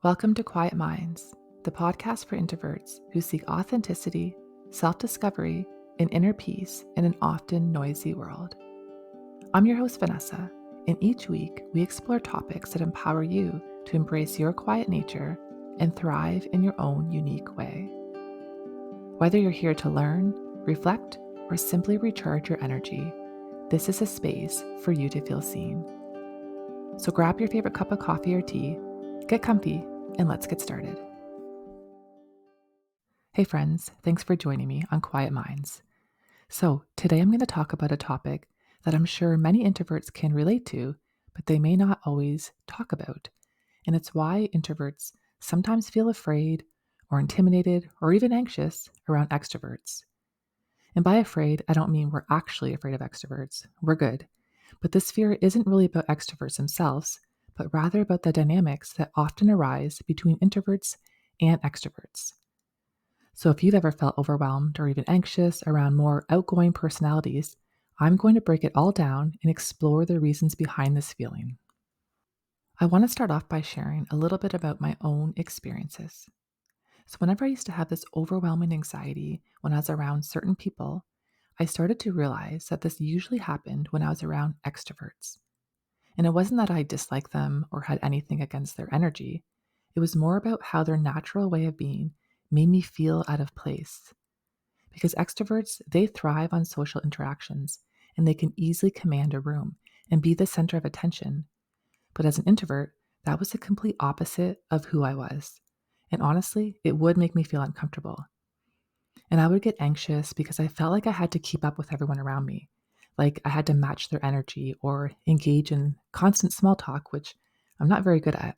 Welcome to Quiet Minds, the podcast for introverts who seek authenticity, self-discovery, and inner peace in an often noisy world. I'm your host, Vanessa, and each week we explore topics that empower you to embrace your quiet nature and thrive in your own unique way. Whether you're here to learn, reflect, or simply recharge your energy, this is a space for you to feel seen. So grab your favorite cup of coffee or tea, get comfy, and let's get started. Hey friends, thanks for joining me on Quiet Minds. So today I'm going to talk about a topic that I'm sure many introverts can relate to, but they may not always talk about. And it's why introverts sometimes feel afraid or intimidated or even anxious around extroverts. And by afraid, I don't mean we're actually afraid of extroverts. We're good. But this fear isn't really about extroverts themselves, but rather about the dynamics that often arise between introverts and extroverts. So if you've ever felt overwhelmed or even anxious around more outgoing personalities, I'm going to break it all down and explore the reasons behind this feeling. I want to start off by sharing a little bit about my own experiences. So whenever I used to have this overwhelming anxiety when I was around certain people, I started to realize that this usually happened when I was around extroverts. And it wasn't that I disliked them or had anything against their energy. It was more about how their natural way of being made me feel out of place. Because extroverts, they thrive on social interactions and they can easily command a room and be the center of attention. But as an introvert, that was the complete opposite of who I was. And honestly, it would make me feel uncomfortable. And I would get anxious because I felt like I had to keep up with everyone around me. Like I had to match their energy or engage in constant small talk, which I'm not very good at.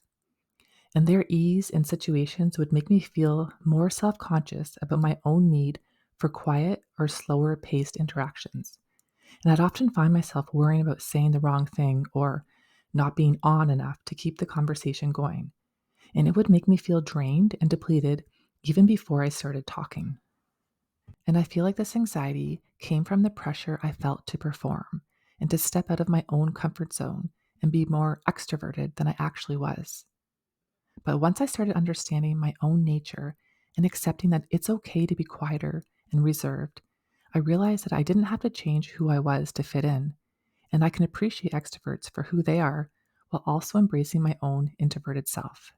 And their ease in situations would make me feel more self conscious about my own need for quiet or slower paced interactions. And I'd often find myself worrying about saying the wrong thing or not being on enough to keep the conversation going. And it would make me feel drained and depleted even before I started talking. And I feel like this anxiety came from the pressure I felt to perform and to step out of my own comfort zone and be more extroverted than I actually was. But once I started understanding my own nature and accepting that it's okay to be quieter and reserved, I realized that I didn't have to change who I was to fit in, and I can appreciate extroverts for who they are while also embracing my own introverted self.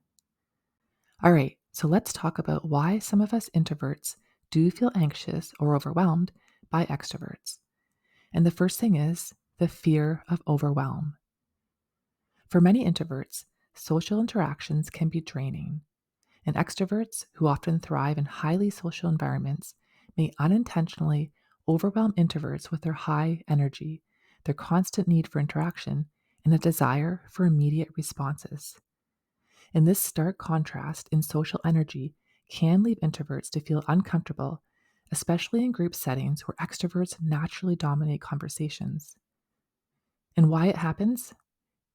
All right, so let's talk about why some of us introverts do feel anxious or overwhelmed by extroverts. And the first thing is the fear of overwhelm. For many introverts, social interactions can be draining, and extroverts, who often thrive in highly social environments, may unintentionally overwhelm introverts with their high energy, their constant need for interaction, and a desire for immediate responses. And this stark contrast in social energy can lead introverts to feel uncomfortable, especially in group settings where extroverts naturally dominate conversations. And why it happens?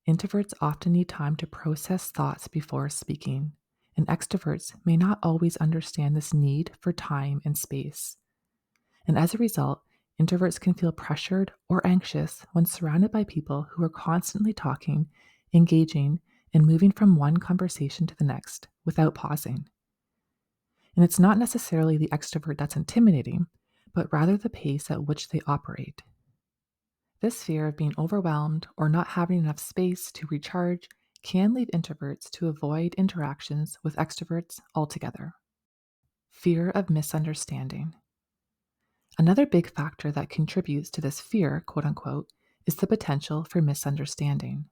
Introverts often need time to process thoughts before speaking, and extroverts may not always understand this need for time and space. And as a result, introverts can feel pressured or anxious when surrounded by people who are constantly talking, engaging, and moving from one conversation to the next without pausing. And it's not necessarily the extrovert that's intimidating, but rather the pace at which they operate. This fear of being overwhelmed or not having enough space to recharge can lead introverts to avoid interactions with extroverts altogether. Fear of misunderstanding. Another big factor that contributes to this fear, quote unquote, is the potential for misunderstanding.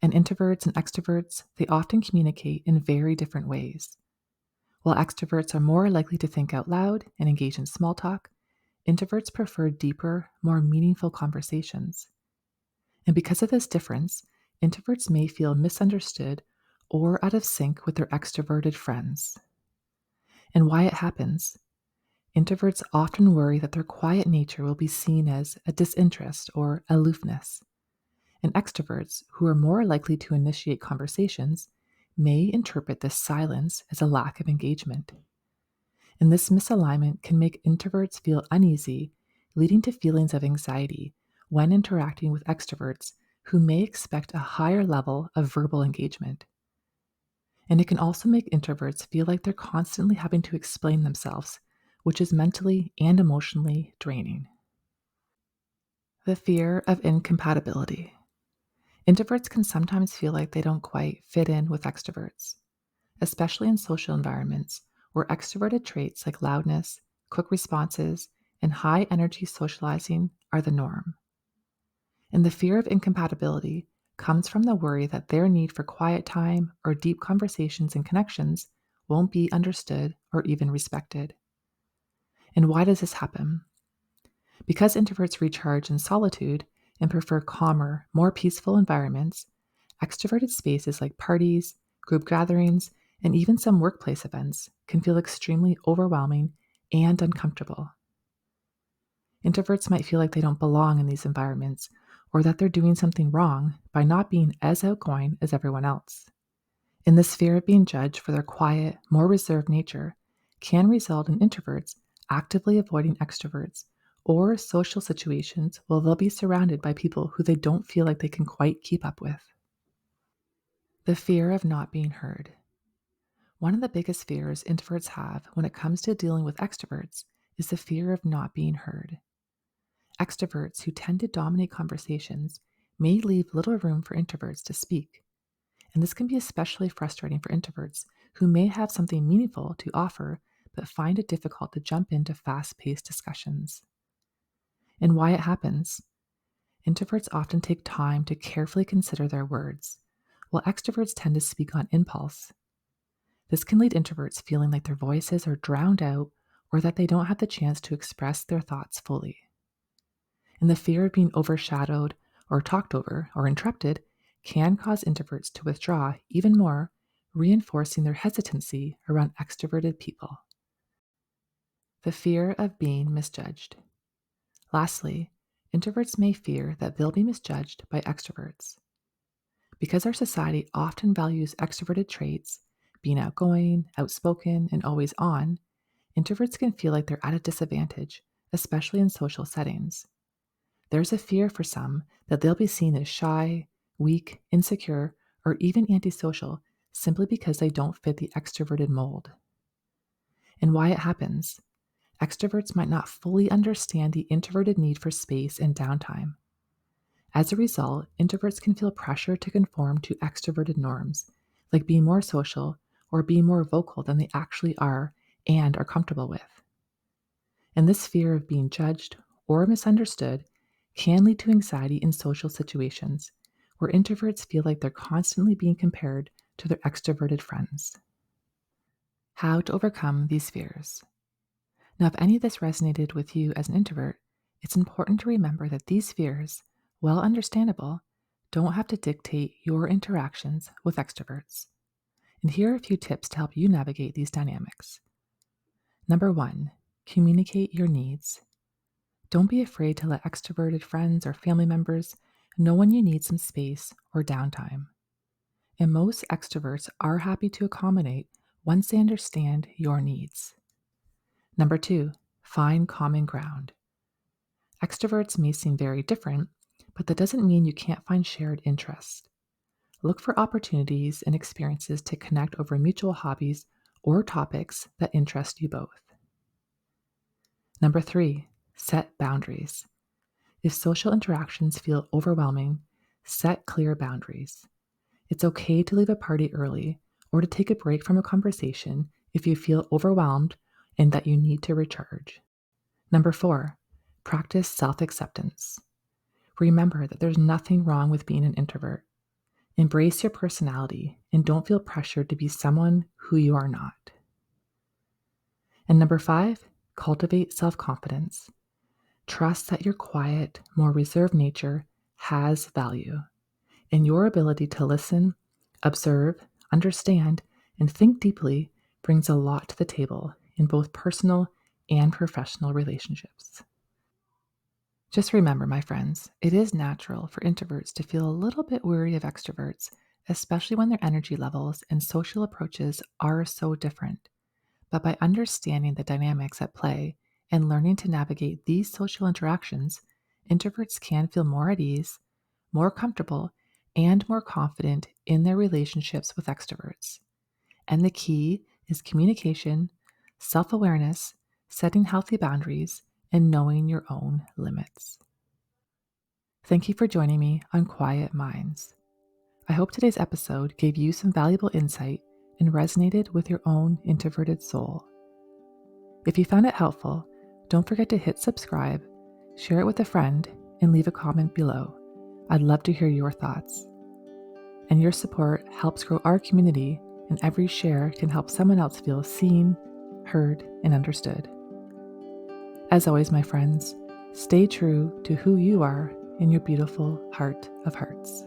And introverts and extroverts, they often communicate in very different ways. While extroverts are more likely to think out loud and engage in small talk, introverts prefer deeper, more meaningful conversations. And because of this difference, introverts may feel misunderstood or out of sync with their extroverted friends. And why it happens? Introverts often worry that their quiet nature will be seen as a disinterest or aloofness. And extroverts, who are more likely to initiate conversations, may interpret this silence as a lack of engagement. And this misalignment can make introverts feel uneasy, leading to feelings of anxiety when interacting with extroverts who may expect a higher level of verbal engagement. And it can also make introverts feel like they're constantly having to explain themselves, which is mentally and emotionally draining. The fear of incompatibility. Introverts can sometimes feel like they don't quite fit in with extroverts, especially in social environments where extroverted traits like loudness, quick responses, and high energy socializing are the norm. And the fear of incompatibility comes from the worry that their need for quiet time or deep conversations and connections won't be understood or even respected. And why does this happen? Because introverts recharge in solitude and prefer calmer, more peaceful environments, extroverted spaces like parties, group gatherings, and even some workplace events can feel extremely overwhelming and uncomfortable. Introverts might feel like they don't belong in these environments or that they're doing something wrong by not being as outgoing as everyone else. And this fear of being judged for their quiet, more reserved nature can result in introverts actively avoiding extroverts or social situations while they'll be surrounded by people who they don't feel like they can quite keep up with. The fear of not being heard. One of the biggest fears introverts have when it comes to dealing with extroverts is the fear of not being heard. Extroverts who tend to dominate conversations may leave little room for introverts to speak, and this can be especially frustrating for introverts who may have something meaningful to offer but find it difficult to jump into fast paced discussions. And why it happens. Introverts often take time to carefully consider their words, while extroverts tend to speak on impulse. This can lead introverts feeling like their voices are drowned out or that they don't have the chance to express their thoughts fully. And the fear of being overshadowed or talked over or interrupted can cause introverts to withdraw even more, reinforcing their hesitancy around extroverted people. The fear of being misjudged. Lastly, introverts may fear that they'll be misjudged by extroverts. Because our society often values extroverted traits, being outgoing, outspoken, and always on, introverts can feel like they're at a disadvantage, especially in social settings. There's a fear for some that they'll be seen as shy, weak, insecure, or even antisocial simply because they don't fit the extroverted mold. And why it happens. Extroverts might not fully understand the introverted need for space and downtime. As a result, introverts can feel pressure to conform to extroverted norms, like being more social or being more vocal than they actually are and are comfortable with. And this fear of being judged or misunderstood can lead to anxiety in social situations where introverts feel like they're constantly being compared to their extroverted friends. How to overcome these fears. Now, if any of this resonated with you as an introvert, it's important to remember that these fears, while understandable, don't have to dictate your interactions with extroverts. And here are a few tips to help you navigate these dynamics. Number one, communicate your needs. Don't be afraid to let extroverted friends or family members know when you need some space or downtime. And most extroverts are happy to accommodate once they understand your needs. Number two, find common ground. Extroverts may seem very different, but that doesn't mean you can't find shared interests. Look for opportunities and experiences to connect over mutual hobbies or topics that interest you both. Number three, set boundaries. If social interactions feel overwhelming, set clear boundaries. It's okay to leave a party early or to take a break from a conversation if you feel overwhelmed and that you need to recharge. Number four, practice self-acceptance. Remember that there's nothing wrong with being an introvert. Embrace your personality and don't feel pressured to be someone who you are not. And number five, cultivate self-confidence. Trust that your quiet, more reserved nature has value, and your ability to listen, observe, understand, and think deeply brings a lot to the table in both personal and professional relationships. Just remember, my friends, it is natural for introverts to feel a little bit wary of extroverts, especially when their energy levels and social approaches are so different. But by understanding the dynamics at play and learning to navigate these social interactions, introverts can feel more at ease, more comfortable, and more confident in their relationships with extroverts. And the key is communication, self-awareness, setting healthy boundaries, and knowing your own limits. Thank you for joining me on Quiet Minds. I hope today's episode gave you some valuable insight and resonated with your own introverted soul. If you found it helpful, don't forget to hit subscribe, share it with a friend, and leave a comment below. I'd love to hear your thoughts. And your support helps grow our community, and every share can help someone else feel seen, heard, and understood. As always, my friends, stay true to who you are in your beautiful heart of hearts.